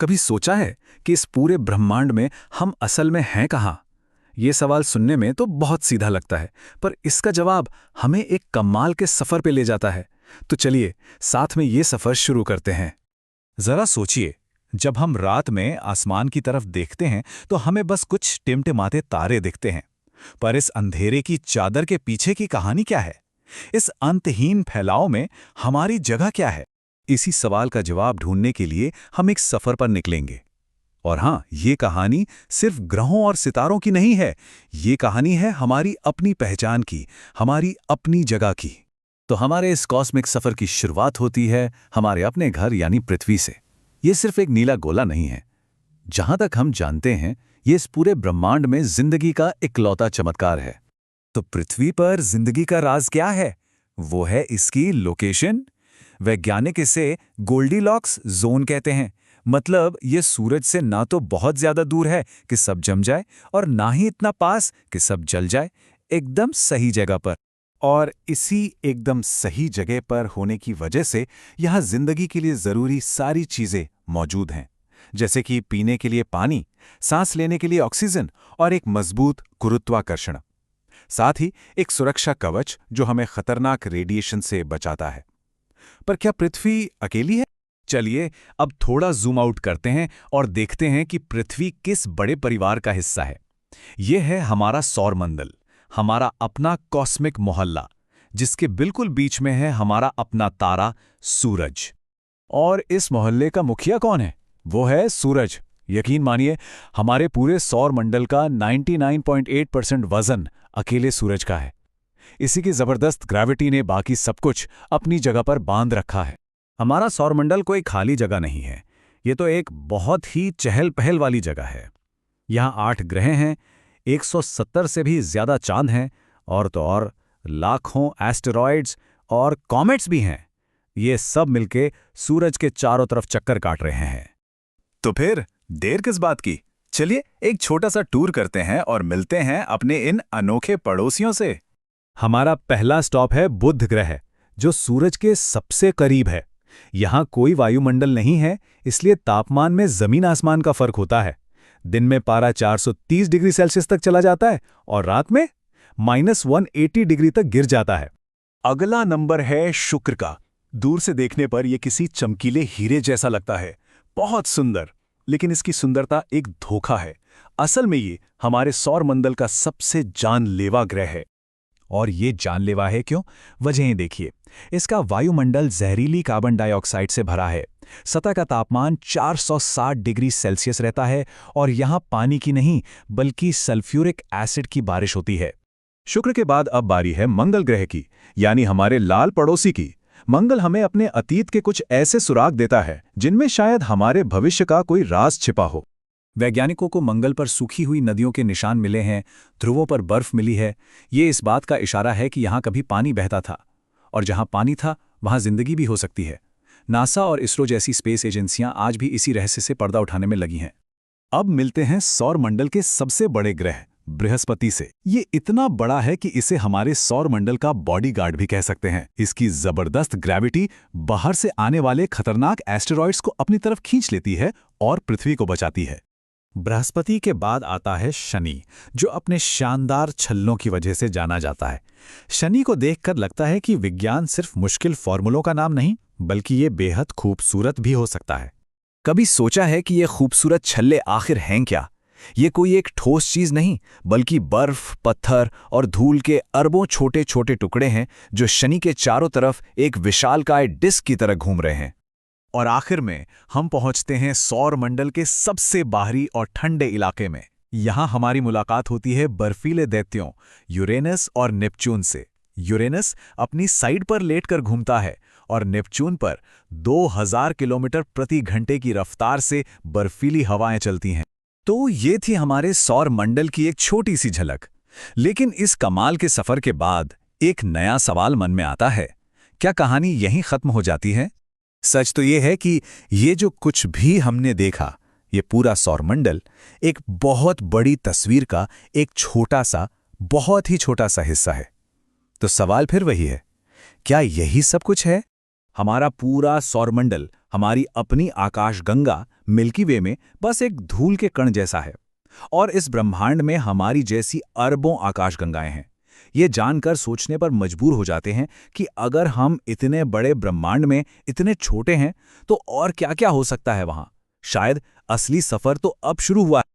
कभी सोचा है कि इस पूरे ब्रह्मांड में हम असल में हैं कहाँ? ये सवाल सुनने में तो बहुत सीधा लगता है, पर इसका जवाब हमें एक कमाल के सफर पे ले जाता है। तो चलिए साथ में ये सफर शुरू करते हैं। जरा सोचिए, जब हम रात में आसमान की तरफ देखते हैं तो हमें बस कुछ टिमटिमाते तारे दिखते हैं। पर इस अंधेरे की चादर के पीछे की कहानी क्या है? इस अंतहीन फैलाव में हमारी जगह क्या है? इसी सवाल का जवाब ढूंढने के लिए हम एक सफर पर निकलेंगे। और हां, ये कहानी सिर्फ ग्रहों और सितारों की नहीं है, ये कहानी है हमारी अपनी पहचान की, हमारी अपनी जगह की। तो हमारे इस कॉस्मिक सफर की शुरुआत होती है हमारे अपने घर यानी पृथ्वी से। ये सिर्फ एक नीला गोला नहीं है। जहां तक हम जानते हैं, ये इस पूरे ब्रह्मांड में जिंदगी का इकलौता चमत्कार है। तो पृथ्वी पर जिंदगी का राज क्या है? वो है इसकी लोकेशन। वैज्ञानिक इसे गोल्डीलॉक्स जोन कहते हैं। मतलब ये सूरज से ना तो बहुत ज्यादा दूर है कि सब जम जाए और ना ही इतना पास कि सब जल जाए, एकदम सही जगह पर। और इसी एकदम सही जगह पर होने की वजह से यहाँ जिंदगी के लिए जरूरी सारी चीजें मौजूद हैं, जैसे कि पीने के लिए पानी, सांस लेने के लिए ऑक्सीजन और एक मजबूत गुरुत्वाकर्षण। साथ ही एक सुरक्षा कवच जो हमें खतरनाक रेडिएशन से बचाता है। पर क्या पृथ्वी अकेली है? चलिए अब थोड़ा जूम आउट करते हैं और देखते हैं कि पृथ्वी किस बड़े परिवार का हिस्सा है। यह है हमारा सौरमंडल, हमारा अपना कॉस्मिक मोहल्ला, जिसके बिल्कुल बीच में है हमारा अपना तारा सूरज। और इस मोहल्ले का मुखिया कौन है? वो है सूरज। यकीन मानिए, हमारे पूरे सौरमंडल का 99.8% वजन अकेले सूरज का है। इसी की जबरदस्त ग्रेविटी ने बाकी सब कुछ अपनी जगह पर बांध रखा है। हमारा सौरमंडल कोई खाली जगह नहीं है, ये तो एक बहुत ही चहल पहल वाली जगह है। यहाँ 8 ग्रह हैं, 170 से भी ज्यादा चांद हैं, और तो और लाखों एस्टेरॉइड्स और कॉमेट्स भी हैं। ये सब मिलके सूरज के चारों तरफ चक्कर काट रहे हैं। तो फिर देर किस बात की? चलिए एक छोटा सा टूर करते हैं और मिलते हैं अपने इन अनोखे पड़ोसियों से। हमारा पहला स्टॉप है बुध ग्रह, जो सूरज के सबसे करीब है। यहाँ कोई वायुमंडल नहीं है, इसलिए तापमान में जमीन आसमान का फर्क होता है। दिन में पारा 430 डिग्री सेल्सियस तक चला जाता है और रात में -180 डिग्री तक गिर जाता है। अगला नंबर है शुक्र का। दूर से देखने पर यह किसी चमकीले हीरे जैसा लगता है, बहुत सुंदर। लेकिन इसकी सुंदरता एक धोखा है। असल में ये हमारे सौरमंडल का सबसे जानलेवा ग्रह है। और ये जानलेवा है क्यों? वजहें देखिए। इसका वायुमंडल जहरीली कार्बन डाइऑक्साइड से भरा है। सतह का तापमान 460 डिग्री सेल्सियस रहता है और यहाँ पानी की नहीं बल्कि सल्फ्यूरिक एसिड की बारिश होती है। शुक्र के बाद अब बारी है मंगल ग्रह की, यानी हमारे लाल पड़ोसी की। मंगल हमें अपने अतीत के कुछ ऐसे सुराग देता है जिनमें शायद हमारे भविष्य का कोई राज छिपा हो। वैज्ञानिकों को मंगल पर सूखी हुई नदियों के निशान मिले हैं, ध्रुवों पर बर्फ मिली है। ये इस बात का इशारा है कि यहाँ कभी पानी बहता था, और जहाँ पानी था वहाँ जिंदगी भी हो सकती है। नासा और इसरो जैसी स्पेस एजेंसियां आज भी इसी रहस्य से पर्दा उठाने में लगी हैं। अब मिलते हैं सौरमंडल के सबसे बड़े ग्रह बृहस्पति से। ये इतना बड़ा है कि इसे हमारे सौरमंडल का बॉडीगार्ड भी कह सकते हैं। इसकी जबरदस्त ग्रेविटी बाहर से आने वाले खतरनाक एस्टेरॉइड्स को अपनी तरफ खींच लेती है और पृथ्वी को बचाती है। बृहस्पति के बाद आता है शनि, जो अपने शानदार छल्लों की वजह से जाना जाता है। शनि को देखकर लगता है कि विज्ञान सिर्फ मुश्किल फॉर्मूलों का नाम नहीं, बल्कि ये बेहद खूबसूरत भी हो सकता है। कभी सोचा है कि ये खूबसूरत छल्ले आखिर हैं क्या? ये कोई एक ठोस चीज नहीं, बल्कि बर्फ, पत्थर और धूल के अरबों छोटे छोटे टुकड़े हैं जो शनि के चारों तरफ एक विशालकाय डिस्क की तरह घूम रहे हैं। और आखिर में हम पहुंचते हैं सौरमंडल के सबसे बाहरी और ठंडे इलाके में। यहाँ हमारी मुलाकात होती है बर्फीले दैत्यों यूरेनस और नेपच्यून से। यूरेनस अपनी साइड पर लेटकर घूमता है और नेपच्यून पर 2000 किलोमीटर प्रति घंटे की रफ्तार से बर्फीली हवाएं चलती हैं। तो ये थी हमारे सौरमंडल की एक छोटी सी झलक। लेकिन इस कमाल के सफर के बाद एक नया सवाल मन में आता है, क्या कहानी यहीं खत्म हो जाती है? सच तो ये है कि ये जो कुछ भी हमने देखा, ये पूरा सौरमंडल एक बहुत बड़ी तस्वीर का एक छोटा सा, बहुत ही छोटा सा हिस्सा है। तो सवाल फिर वही है, क्या यही सब कुछ है? हमारा पूरा सौरमंडल हमारी अपनी आकाशगंगा मिल्की वे में बस एक धूल के कण जैसा है। और इस ब्रह्मांड में हमारी जैसी अरबों आकाशगंगाएं हैं। ये जानकर सोचने पर मजबूर हो जाते हैं कि अगर हम इतने बड़े ब्रह्मांड में इतने छोटे हैं तो और क्या-क्या हो सकता है वहां। शायद असली सफर तो अब शुरू हुआ है।